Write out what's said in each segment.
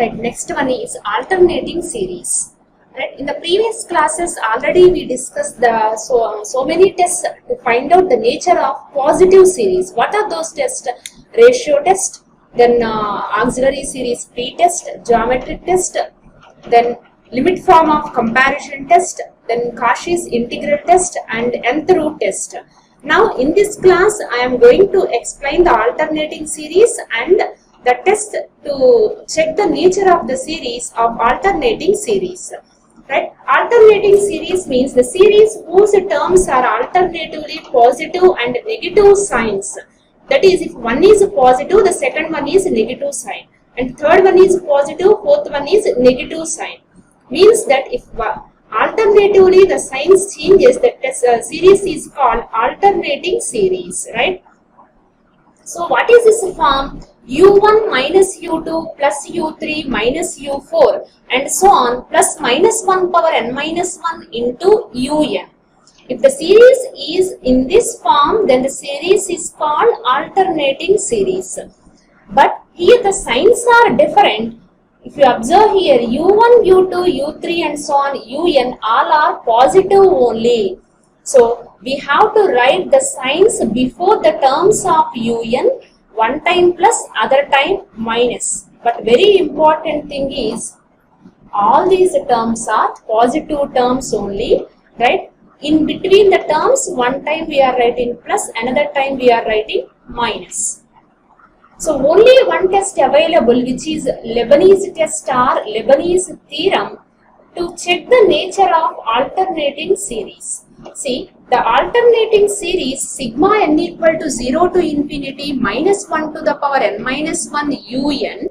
Right, next one is alternating series. Right, in the previous classes already we discussed the so many tests to find out the nature of positive series. What are those tests? Ratio test, then auxiliary series pretest, geometric test, then limit form of comparison test, then Cauchy's integral test, and nth root test. Now in this class I am going to explain the alternating series and the test to check the nature of the series of alternating series. Right? Alternating series means the series whose terms are alternatively positive and negative signs. That is, if one is positive, the second one is negative sign, and third one is positive, fourth one is negative sign. Means that if alternatively the signs changes, the series is called alternating series. Right? So what is this form? U1 minus U2 plus U3 minus U4 and so on plus minus 1 power n minus 1 into Un. If the series is in this form, then the series is called alternating series. But here the signs are different. If you observe here, U1, U2, U3 and so on, Un all are positive only. So we have to write the signs before the terms of Un, one time plus, other time minus. But very important thing is, all these terms are positive terms only, right? In between the terms, one time we are writing plus, another time we are writing minus. So only one test available, which is Leibniz test or Leibniz theorem, to check the nature of alternating series. See, the alternating series sigma n equal to 0 to infinity minus 1 to the power n minus 1 Un.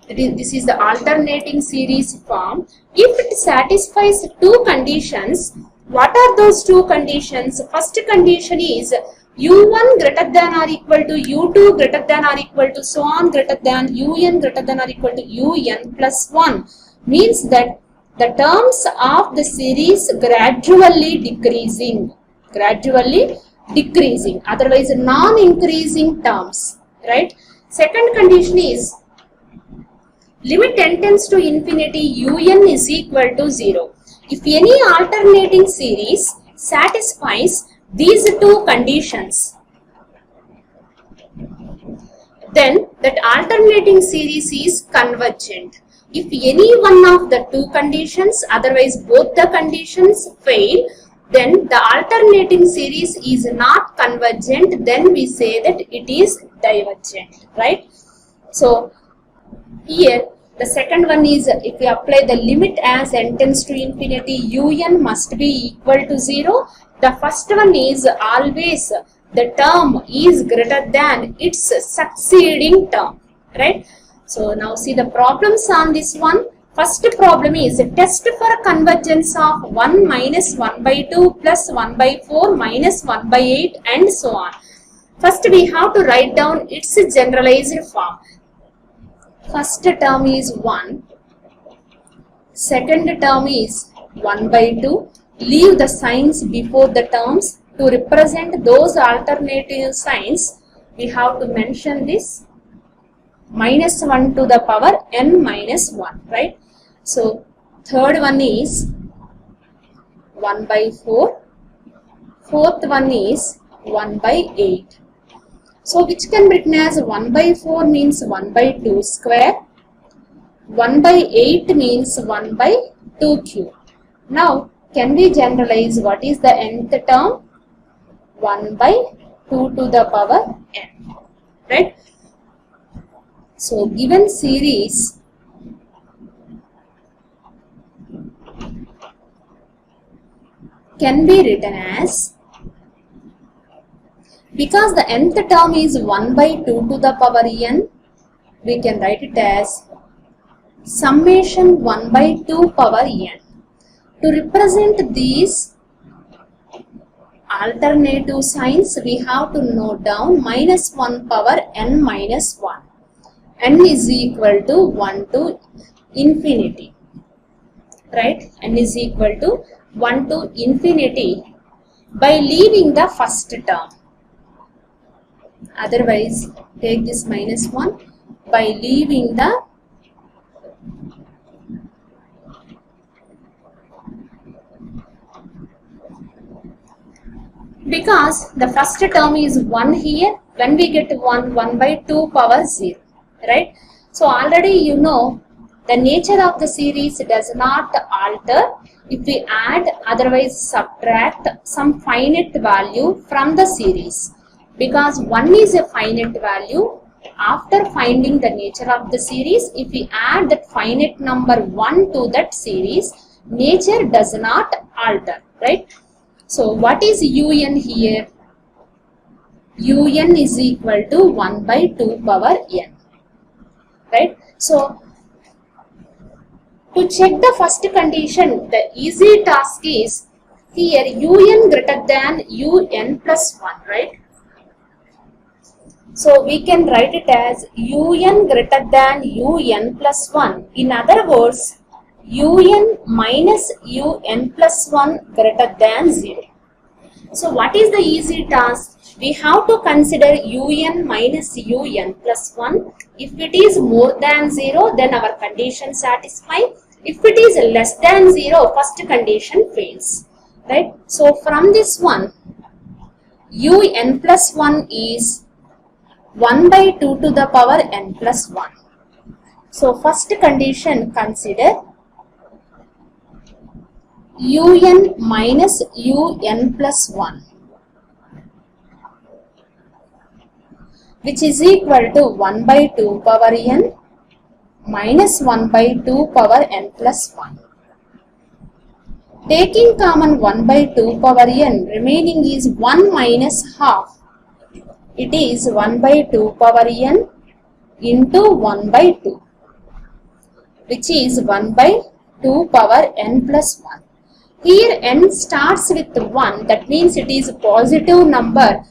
This is the alternating series form. If it satisfies two conditions, what are those two conditions? First condition is U1 greater than or equal to U2 greater than or equal to so on greater than Un greater than or equal to Un plus 1. Means that the terms of the series gradually decreasing, otherwise non-increasing terms, right? Second condition is limit n tends to infinity Un is equal to 0. If any alternating series satisfies these two conditions, then that alternating series is convergent. If any one of the two conditions, otherwise both the conditions fail, then the alternating series is not convergent, then we say that it is divergent, right? So here the second one is, if we apply the limit as n tends to infinity, Un must be equal to 0. The first one is always the term is greater than its succeeding term, right? So now see the problems on this one. First problem is a test for convergence of 1 minus 1 by 2 plus 1 by 4 minus 1 by 8 and so on. First we have to write down its generalized form. First term is 1. Second term is 1 by 2. Leave the signs before the terms. To represent those alternative signs, we have to mention this minus 1 to the power n minus 1, right? So third one is 1 by 4. Fourth one is 1 by 8. So which can be written as 1 by 4 means 1 by 2 square. 1 by 8 means 1 by 2 cube. Now can we generalize what is the nth term? 1 by 2 to the power n, right? So given series can be written as, because the nth term is 1 by 2 to the power n, we can write it as summation 1 by 2 power n. To represent these alternative signs, we have to note down minus 1 power n minus 1. N is equal to 1 to infinity, right? N is equal to 1 to infinity by leaving the first term. Otherwise, take this minus 1 by leaving the Because the first term is 1 here, when we get 1 by 2 power 0, right? So already you know the nature of the series does not alter if we add, otherwise subtract some finite value from the series. Because 1 is a finite value, after finding the nature of the series, if we add that finite number 1 to that series, nature does not alter, right? So what is un here? Un is equal to 1 by 2 power n, right? So to check the first condition, the easy task is here un greater than un plus 1, right? So we can write it as un greater than un plus 1. In other words, un minus un plus 1 greater than 0. So what is the easy task? We have to consider un minus un plus 1. If it is more than 0, then our condition satisfies. If it is less than 0, first condition fails, right? So from this one, un plus 1 is 1 by 2 to the power n plus 1. So first condition, consider un minus un plus 1, which is equal to 1 by 2 power n minus 1 by 2 power n plus 1. Taking common 1 by 2 power n, remaining is 1 minus half. It is 1 by 2 power n into 1 by 2, which is 1 by 2 power n plus 1. Here n starts with 1, that means it is a positive number.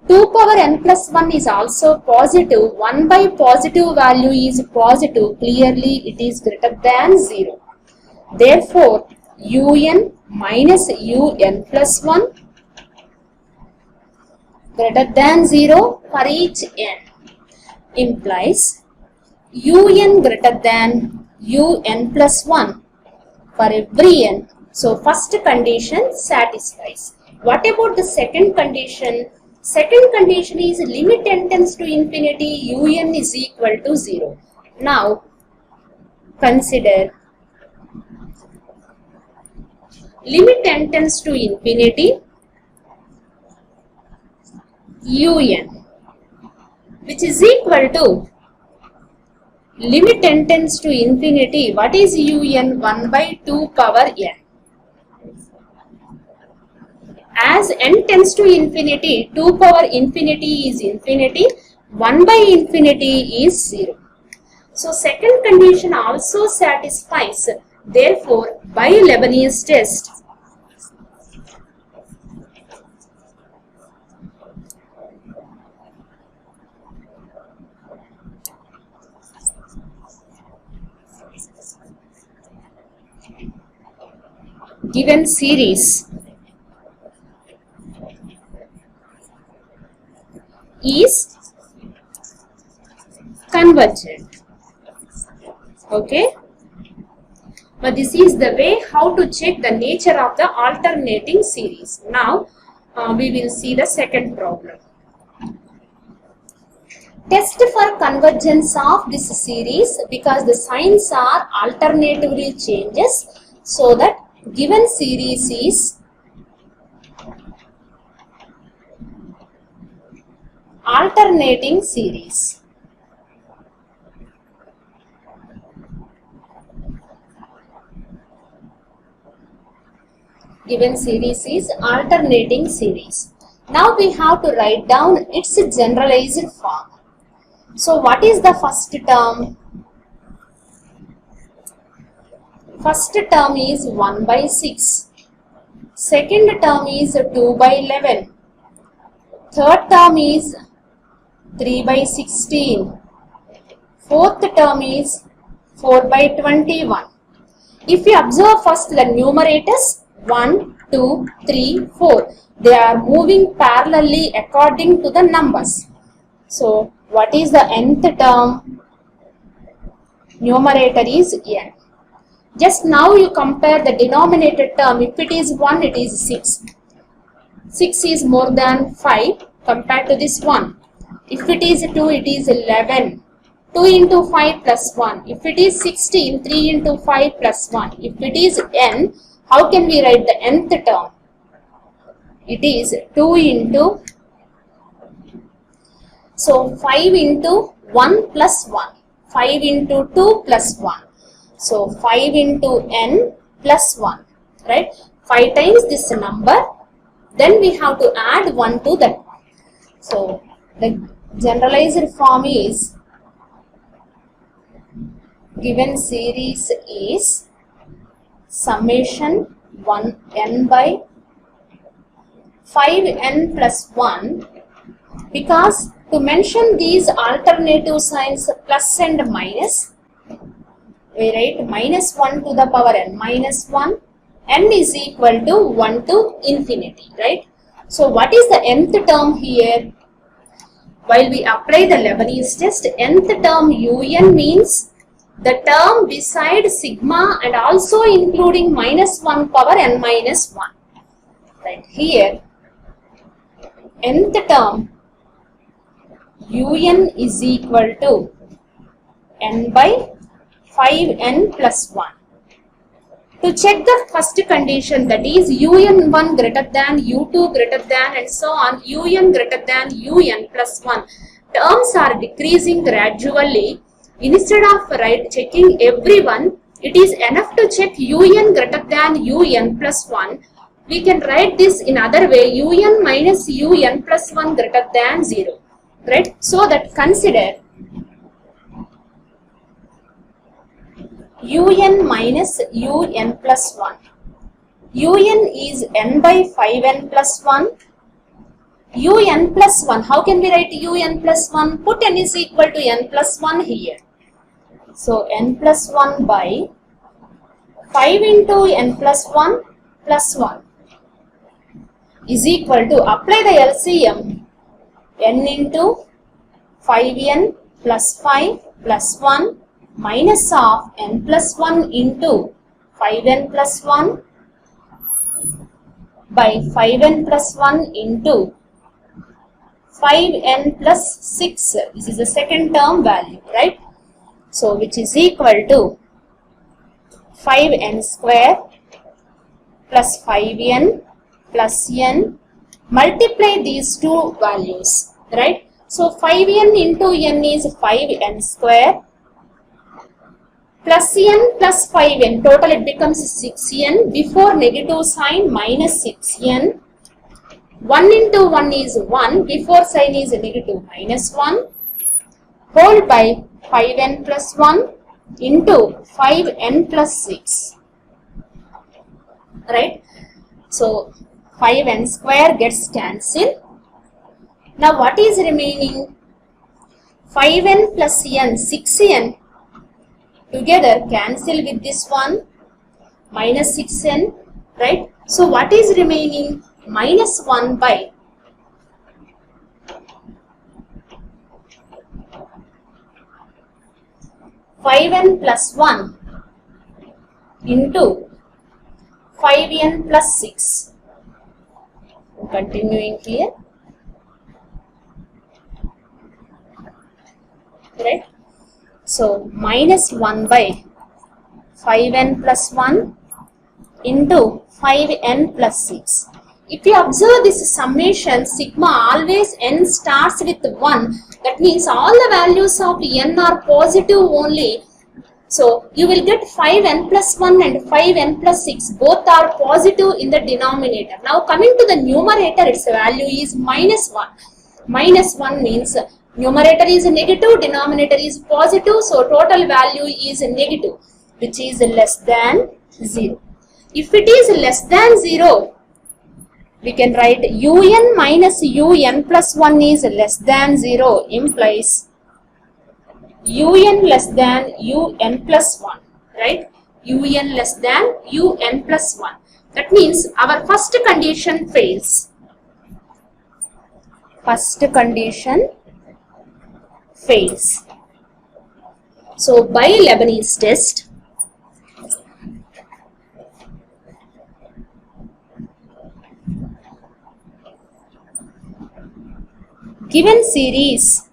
2 power n plus 1 is also positive. 1 by positive value is positive. Clearly it is greater than 0. Therefore, un minus un plus 1 greater than 0 for each n implies un greater than un plus 1 for every n. So first condition satisfies. What about the second condition? Second condition is limit n tends to infinity, un is equal to 0. Now consider limit n tends to infinity un, which is equal to limit n tends to infinity. What is un? 1 by 2 power n. As n tends to infinity, 2 power infinity is infinity, 1 by infinity is 0. So second condition also satisfies. Therefore, by Leibniz test, given series is convergent. Okay. But this is the way how to check the nature of the alternating series. Now we will see the second problem. Test for convergence of this series because the signs are alternatively changes, so that given series is alternating series. Given series is alternating series. Now we have to write down its generalized form. So what is the first term? First term is 1 by 6. Second term is 2 by 11. Third term is 3 by 16. Fourth term is 4 by 21. If you observe first the numerators 1, 2, 3, 4, they are moving parallelly according to the numbers. So what is the nth term? Numerator is n. Just now you compare the denominator term. If it is 1, it is 6. 6 is more than 5 compared to this 1. If it is 2, it is 11. 2 into 5 plus 1. If it is 16, 3 into 5 plus 1. If it is n, how can we write the nth term? It is 2 into, so 5 into 1 plus 1. 5 into 2 plus 1. So 5 into n plus 1. Right? 5 times this number. Then we have to add 1 to that one. So the generalized form is, given series is summation 1n by 5n plus 1, because to mention these alternative signs plus and minus, we write minus 1 to the power n minus 1, n is equal to 1 to infinity, right? So what is the nth term here? While we apply the Lebanese test, nth term un means the term beside sigma and also including minus 1 power n minus 1. Right here, nth term un is equal to n by 5n plus 1. To check the first condition, that is un1 greater than u2 greater than and so on, un greater than un plus 1, terms are decreasing gradually. Instead of checking everyone, it is enough to check un greater than un plus 1. We can write this in other way, un minus un plus 1 greater than 0. Right? So that consider un minus un plus 1. Un is n by 5n plus 1. Un plus 1. How can we write un plus 1? Put n is equal to n plus 1 here. So n plus 1 by 5 into n plus 1 plus 1 is equal to, apply the LCM, n into 5n plus 5 plus 1 minus of n plus 1 into 5n plus 1 by 5n plus 1 into 5n plus 6. This is the second term value, right? So which is equal to 5n square plus 5n plus n. Multiply these two values, right? So 5n into n is 5n square plus n plus 5n, total it becomes 6n, before negative sign minus 6n. 1 into 1 is 1, before sign is negative minus 1, whole by 5n plus 1 into 5n plus 6, right? So 5n square gets cancelled. Now what is remaining? 5n plus n, 6n together cancel with this one, minus 6n, right? So what is remaining? Minus 1 by 5n plus 1 into 5n plus 6. Continuing here, right? So minus 1 by 5n plus 1 into 5n plus 6. If you observe this summation, sigma always n starts with 1. That means all the values of n are positive only. So you will get 5n plus 1 and 5n plus 6. Both are positive in the denominator. Now coming to the numerator, its value is minus 1. Minus 1 means numerator is negative, denominator is positive. So total value is negative, which is less than 0. If it is less than 0, we can write un minus un plus 1 is less than 0, implies un less than un plus 1, right? Un less than un plus 1. That means our first condition fails. First condition fails. So by Lebanese test, given series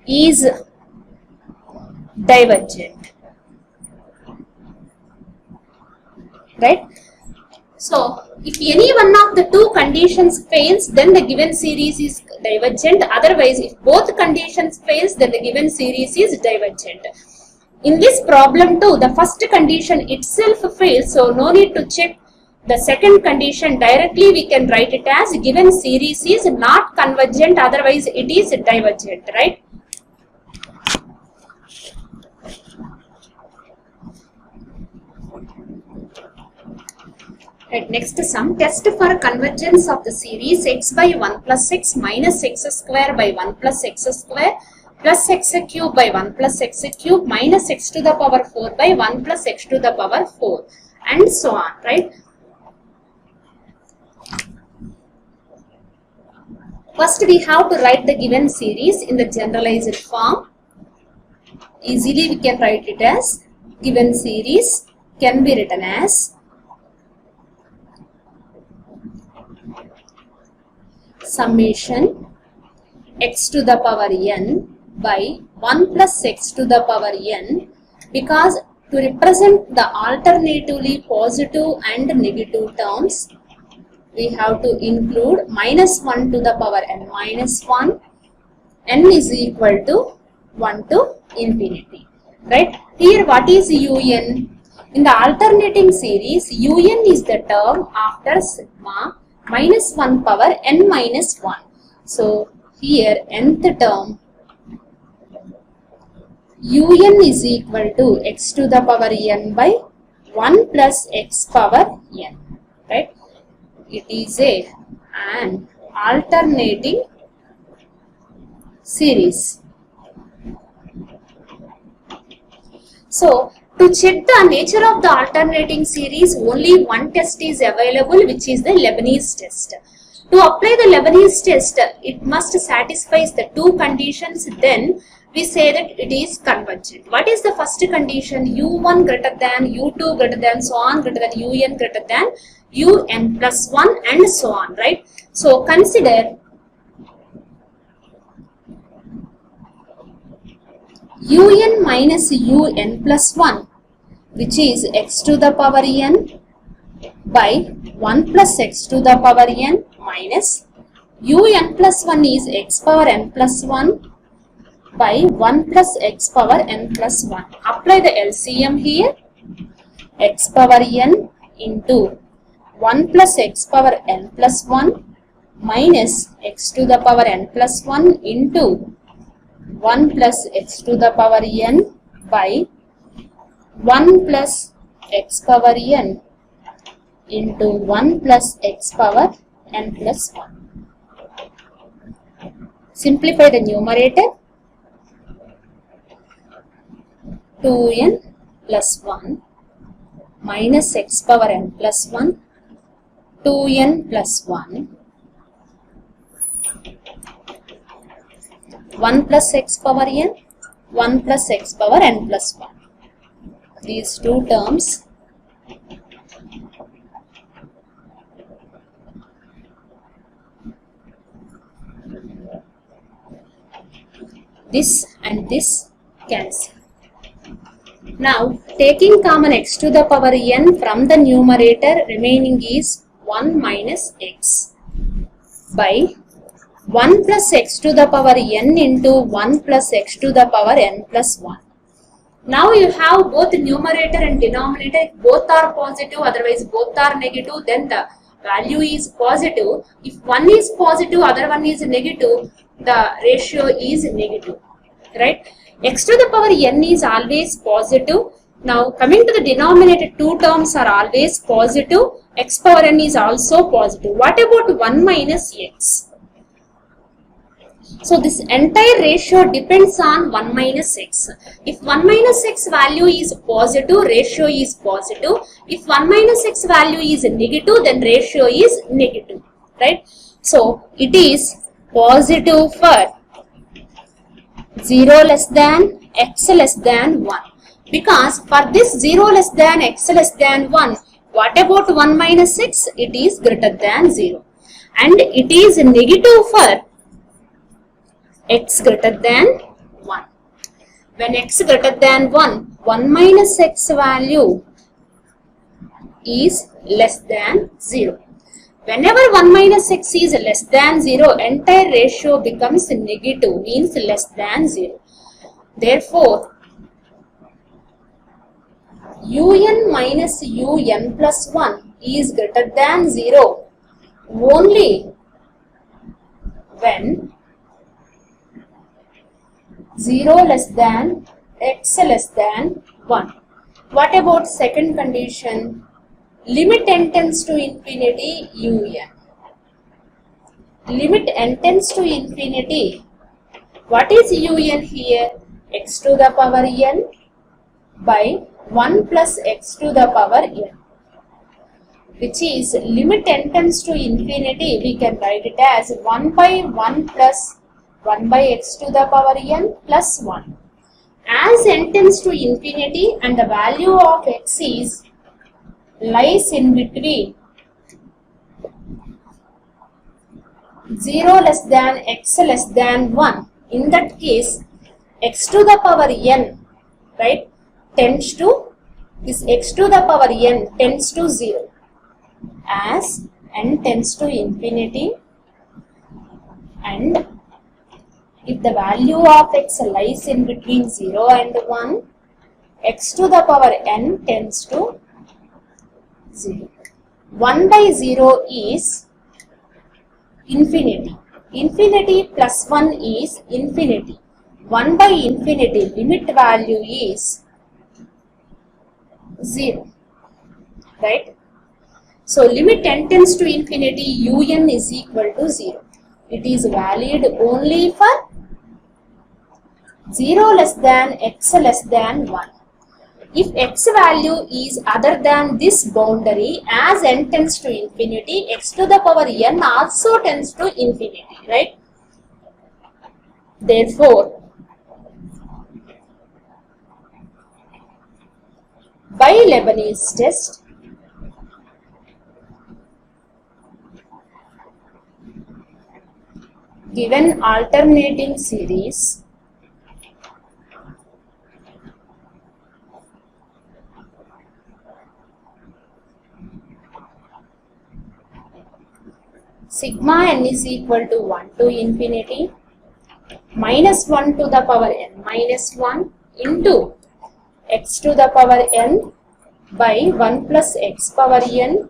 is divergent, right? So if any one of the two conditions fails, then the given series is divergent. Otherwise, if both conditions fails, then the given series is divergent. In this problem too, the first condition itself fails, so no need to check the second condition. Directly we can write it as given series is not convergent, otherwise it is divergent, right? Right, next sum, test for convergence of the series x by 1 plus x minus x square by 1 plus x square plus x cube by 1 plus x cube minus x to the power 4 by 1 plus x to the power 4 and so on, right? First we have to write the given series in the generalized form. Easily we can write it as given series can be written as summation x to the power n by 1 plus x to the power n, because to represent the alternatively positive and negative terms, we have to include minus 1 to the power n minus 1, n is equal to 1 to infinity, right? Here what is un? In the alternating series, un is the term after sigma minus 1 power n minus 1. So here nth term un is equal to x to the power n by 1 plus x power n, right? It is an alternating series. So to check the nature of the alternating series, only one test is available, which is the Leibniz test. To apply the Leibniz test, it must satisfy the two conditions, then we say that it is convergent. What is the first condition? u1 greater than, u2 greater than, so on greater than, un greater than, un plus 1 and so on, right? So consider un minus un plus 1, which is x to the power n by 1 plus x to the power n minus un plus 1 is x power n plus 1 by 1 plus x power n plus 1. Apply the LCM here. X power n into 1 plus x power n plus 1 minus x to the power n plus 1 into 1 plus x to the power n by 1 plus x power n into 1 plus x power n plus 1. Simplify the numerator. 2n plus 1 minus x power n plus 1, 2n plus 1, 1 plus x power n, 1 plus x power n plus 1. These two terms this and this cancel. Now taking common x to the power n from the numerator, remaining is 1 minus x by 1 plus x to the power n into 1 plus x to the power n plus 1. Now you have both numerator and denominator. If both are positive, otherwise both are negative, then the value is positive. If one is positive, other one is negative, the ratio is negative, right? X to the power n is always positive. Now coming to the denominator, two terms are always positive. X power n is also positive. What about 1 minus x? So this entire ratio depends on 1 minus x. If 1 minus x value is positive, ratio is positive. If 1 minus x value is negative, then ratio is negative, right? So it is positive for 0 less than x less than 1. Because for this 0 less than x less than 1, what about 1 minus x? It is greater than 0. and it is negative for x greater than 1. When x greater than 1, 1 minus x value is less than 0. Whenever 1 minus x is less than 0, entire ratio becomes negative, means less than 0. Therefore, un minus un plus 1 is greater than 0 only when 0 less than x less than 1. What about second condition? Limit n tends to infinity un. Limit n tends to infinity. What is un here? X to the power n by 1 plus x to the power n, which is limit n tends to infinity. We can write it as 1 by 1 plus 1 by x to the power n plus 1. As n tends to infinity and the value of x is lies in between 0 less than x less than 1. In that case, x to the power n, right, tends to, this x to the power n tends to 0. As n tends to infinity and if the value of x lies in between 0 and 1, x to the power n tends to 0. 1 by 0 is infinity. Infinity plus 1 is infinity. 1 by infinity, limit value is 0. Right? So, limit n tends to infinity, un is equal to 0. It is valid only for 0 less than x less than 1. If x value is other than this boundary, as n tends to infinity, x to the power n also tends to infinity, right? Therefore, by Leibniz test, given alternating series sigma n is equal to 1 to infinity minus 1 to the power n minus 1 into x to the power n by 1 plus x power n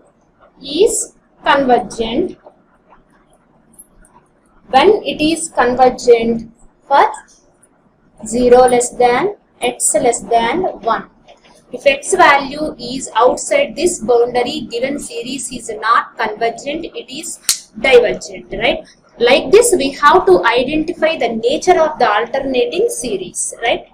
is convergent when it is convergent for 0 less than x less than 1. If x value is outside this boundary, given series is not convergent, it is divergent, right? Like this, we have to identify the nature of the alternating series, right?